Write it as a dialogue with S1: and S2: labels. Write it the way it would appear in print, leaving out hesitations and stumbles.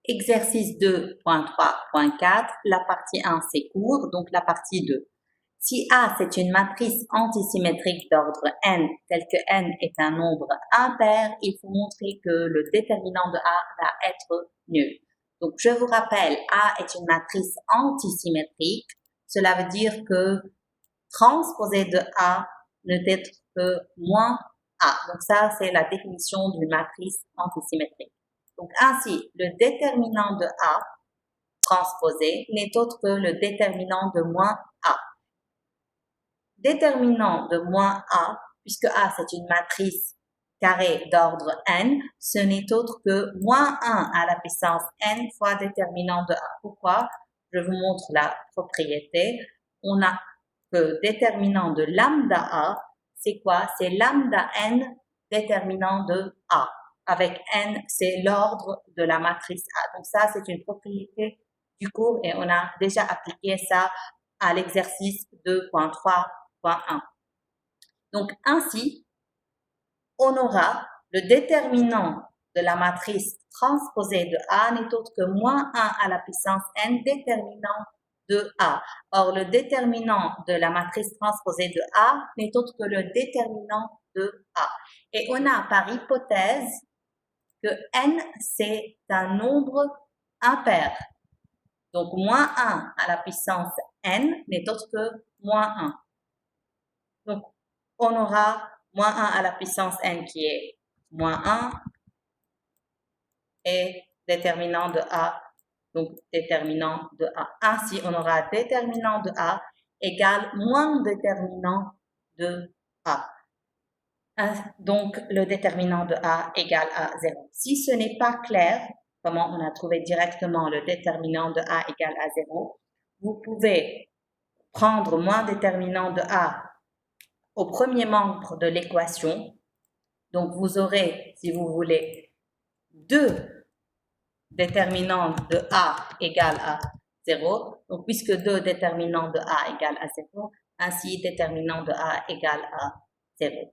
S1: Exercice 2.3.4, la partie 1 c'est court, donc la partie 2. Si A c'est une matrice antisymétrique d'ordre n, tel que n est un nombre impair, il faut montrer que le déterminant de A va être nul. Donc je vous rappelle, A est une matrice antisymétrique, cela veut dire que transposé de A ne peut être que moins A. Donc ça c'est la définition d'une matrice antisymétrique. Donc ainsi, le déterminant de A transposé n'est autre que le déterminant de moins A. Déterminant de moins A, puisque A c'est une matrice carrée d'ordre n, ce n'est autre que moins 1 à la puissance n fois déterminant de A. Pourquoi? Je vous montre la propriété. On a que déterminant de lambda A, c'est quoi? C'est lambda n déterminant de A. Avec n, c'est l'ordre de la matrice A. Donc ça, c'est une propriété du cours et on a déjà appliqué ça à l'exercice 2.3.1. Donc ainsi, on aura le déterminant de la matrice transposée de A n'est autre que moins 1 à la puissance n déterminant de A. Or, le déterminant de la matrice transposée de A n'est autre que le déterminant de A. Et on a par hypothèse que n, c'est un nombre impair. Donc, moins 1 à la puissance n n'est autre que moins 1. Donc, on aura moins 1 à la puissance n qui est moins 1 et déterminant de A, donc déterminant de A. Ainsi, on aura déterminant de A égale moins déterminant de A. Donc, le déterminant de A égale à 0. Si ce n'est pas clair, comment on a trouvé directement le déterminant de A égale à 0, vous pouvez prendre moins déterminant de A au premier membre de l'équation. Donc, vous aurez, si vous voulez, 2 déterminants de A égale à 0. Donc, puisque 2 déterminants de A égale à 0, ainsi déterminant de A égale à 0.